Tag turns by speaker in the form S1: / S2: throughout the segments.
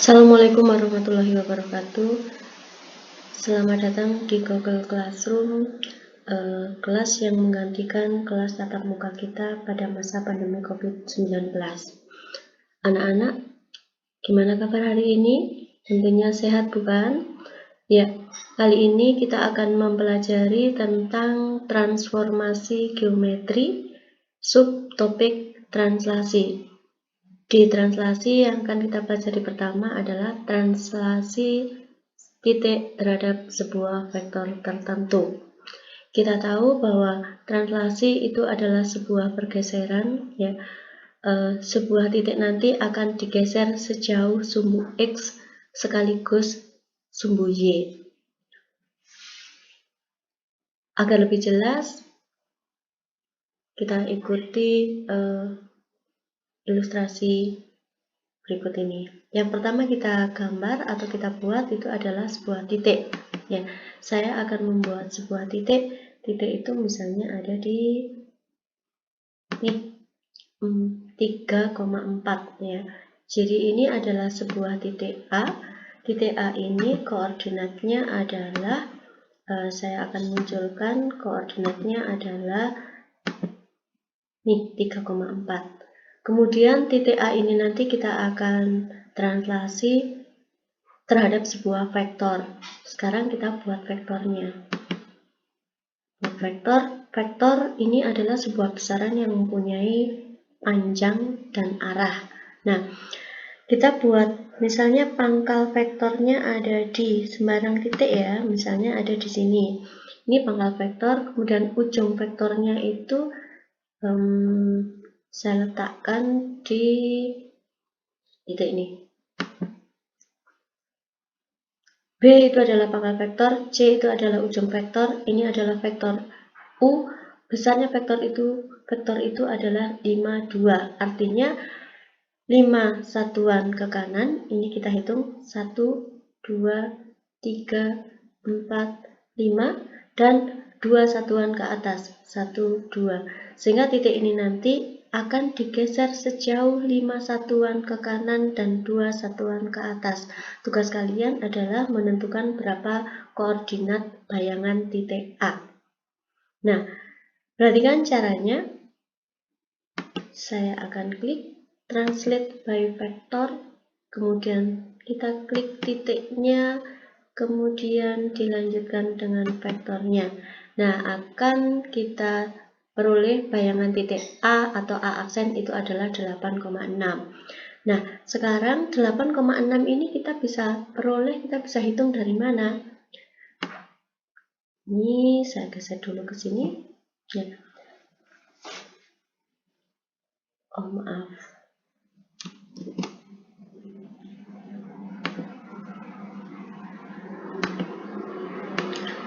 S1: Assalamualaikum warahmatullahi wabarakatuh. Selamat datang di Google Classroom, kelas yang menggantikan kelas tatap muka kita pada masa pandemi COVID-19. Anak-anak, gimana kabar hari ini? Tentunya sehat, bukan? Ya, kali ini kita akan mempelajari tentang transformasi geometri, subtopik translasi. Di translasi yang akan kita pelajari pertama adalah translasi titik terhadap sebuah vektor tertentu. Kita tahu bahwa translasi itu adalah sebuah pergeseran, ya. Sebuah titik nanti akan digeser sejauh sumbu X sekaligus sumbu Y. Agar lebih jelas, kita ikuti ilustrasi berikut ini. Yang pertama kita gambar atau kita buat itu adalah sebuah titik. Ya, saya akan membuat sebuah titik. Titik itu misalnya ada di 3,4 ya. Jadi ini adalah sebuah titik A. Titik A ini koordinatnya adalah saya akan munculkan koordinatnya adalah 3,4. Kemudian titik A ini nanti kita akan translasi terhadap sebuah vektor. Sekarang kita buat vektornya. Vektor ini adalah sebuah besaran yang mempunyai panjang dan arah. Nah, kita buat misalnya pangkal vektornya ada di sembarang titik ya, misalnya ada di sini. Ini pangkal vektor, kemudian ujung vektornya itu saya letakkan di titik ini. B itu adalah pangkal vektor, C itu adalah ujung vektor, ini adalah vektor U, besarnya vektor itu adalah 52, artinya 5 satuan ke kanan, ini kita hitung 1, 2, 3, 4, 5, dan 2 satuan ke atas, 1, 2, sehingga titik ini nanti akan digeser sejauh 5 satuan ke kanan dan 2 satuan ke atas. Tugas kalian adalah menentukan berapa koordinat bayangan titik A. Nah, perhatikan caranya. Saya akan klik Translate by Vector, kemudian kita klik titiknya, kemudian dilanjutkan dengan vektornya. Nah, akan kita peroleh bayangan titik A atau A aksen itu adalah 8,6. Nah, sekarang 8,6 ini kita bisa peroleh, kita bisa hitung dari mana? Ini saya geser dulu ke sini. Ya. Oh, maaf.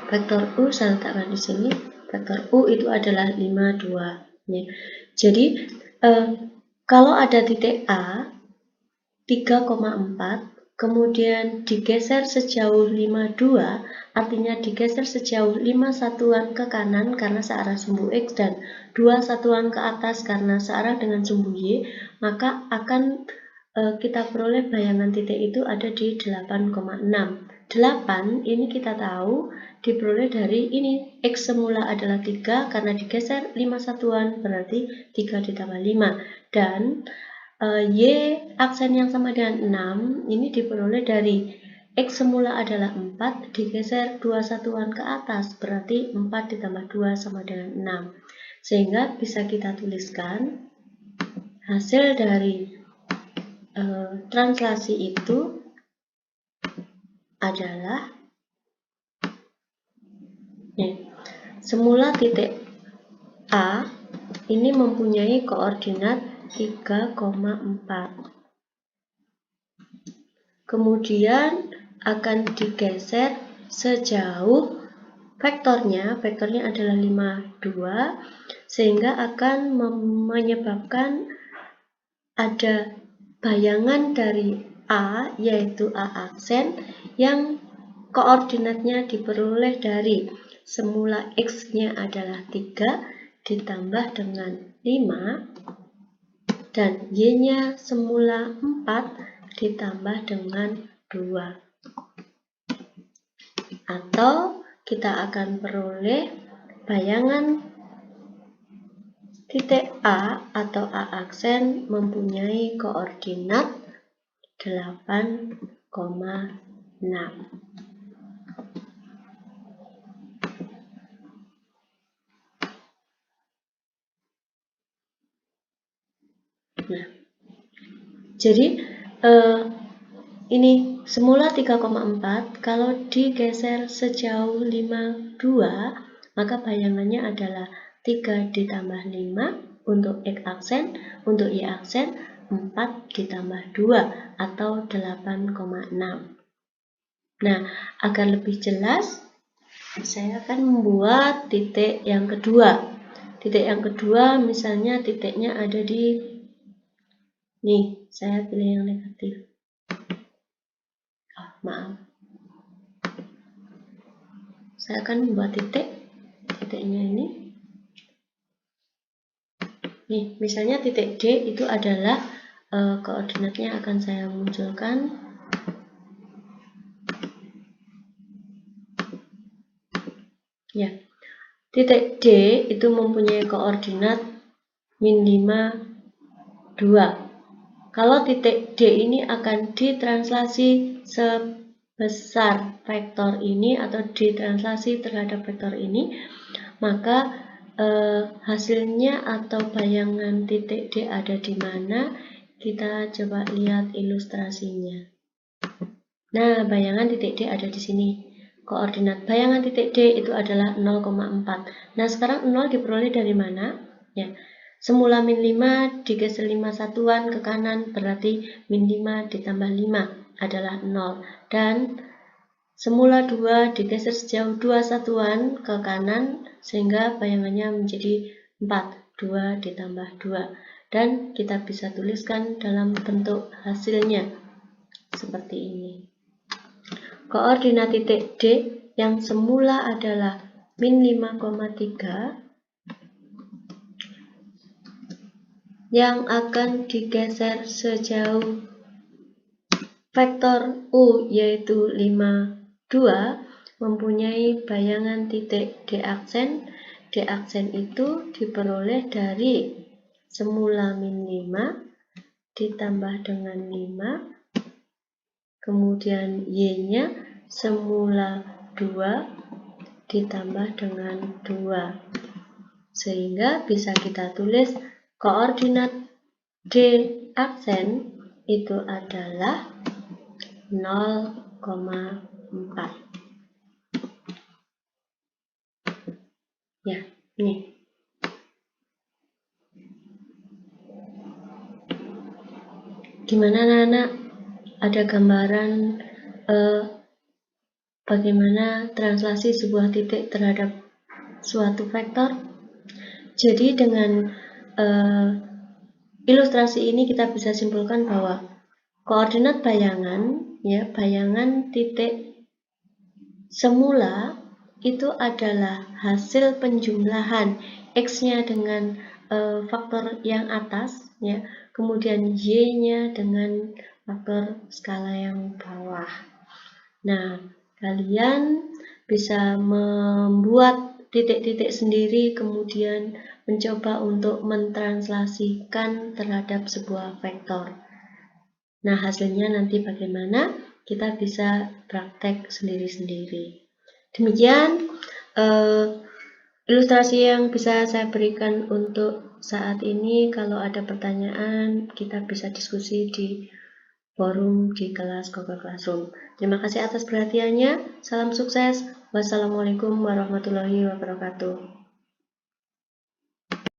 S1: Vektor U saya letakkan di sini. Vektor U itu adalah 52. Ya. Jadi, kalau ada titik A 3,4, kemudian digeser sejauh 52, artinya digeser sejauh 5 satuan ke kanan karena searah sumbu X dan 2 satuan ke atas karena searah dengan sumbu Y, maka akan kita peroleh bayangan titik itu ada di 8,6. 8 ini kita tahu diperoleh dari ini, X semula adalah 3, karena digeser 5 satuan berarti 3 ditambah 5, dan Y aksen yang sama dengan 6 ini diperoleh dari X semula adalah 4, digeser 2 satuan ke atas, berarti 4 ditambah 2 sama dengan 6. Sehingga bisa kita tuliskan hasil dari translasi itu adalah semula titik A ini mempunyai koordinat 3,4. Kemudian akan digeser sejauh vektornya adalah 52, sehingga akan menyebabkan ada bayangan dari A, yaitu A aksen, yang koordinatnya diperoleh dari semula X-nya adalah 3 ditambah dengan 5 dan Y-nya semula 4 ditambah dengan 2. Atau kita akan peroleh bayangan titik A atau A aksen mempunyai koordinat 8,6. Nah, jadi ini semula 3,4, kalau digeser sejauh 5,2, maka bayangannya adalah 3 ditambah 5 untuk X aksen, untuk Y aksen 4 ditambah 2 atau 8,6. Nah, agar lebih jelas, saya akan membuat titik yang kedua. Titik yang kedua misalnya titiknya ada di, nih, saya pilih yang negatif. Maaf. Saya akan membuat titiknya ini. Nih, misalnya titik D itu adalah koordinatnya akan saya munculkan. Ya, titik D itu mempunyai koordinat min 5, 2. Kalau titik D ini akan ditranslasi sebesar vektor ini atau ditranslasi terhadap vektor ini, maka hasilnya atau bayangan titik D ada di mana? Kita coba lihat ilustrasinya. Nah, bayangan titik D ada di sini. Koordinat bayangan titik D itu adalah 0,4. Nah, sekarang 0 diperoleh dari mana? Ya, semula min 5 digeser 5 satuan ke kanan, berarti min 5 ditambah 5 adalah 0. Dan semula 2 digeser sejauh 2 satuan ke kanan, sehingga bayangannya menjadi 4. 2 ditambah 2. Dan kita bisa tuliskan dalam bentuk hasilnya seperti ini. Koordinat titik D yang semula adalah min 5,3 yang akan digeser sejauh vektor U yaitu 5,2 mempunyai bayangan titik D aksen. D aksen itu diperoleh dari semula min 5 ditambah dengan 5, kemudian Y-nya semula 2 ditambah dengan 2. Sehingga bisa kita tulis koordinat D aksen itu adalah 0,4. Ya, nih. Gimana anak-anak? Ada gambaran bagaimana translasi sebuah titik terhadap suatu vektor? Jadi dengan ilustrasi ini kita bisa simpulkan bahwa koordinat bayangan, ya, bayangan titik semula itu adalah hasil penjumlahan X-nya dengan faktor yang atas, ya, kemudian Y-nya dengan faktor skala yang bawah. Nah, kalian bisa membuat titik-titik sendiri, kemudian mencoba untuk mentranslasikan terhadap sebuah vektor. Nah, hasilnya nanti bagaimana? Kita bisa praktek sendiri-sendiri. Demikian ilustrasi yang bisa saya berikan untuk saat ini. Kalau ada pertanyaan, kita bisa diskusi di forum di kelas Google Classroom. Terima kasih atas perhatiannya. Salam sukses. Wassalamualaikum warahmatullahi wabarakatuh.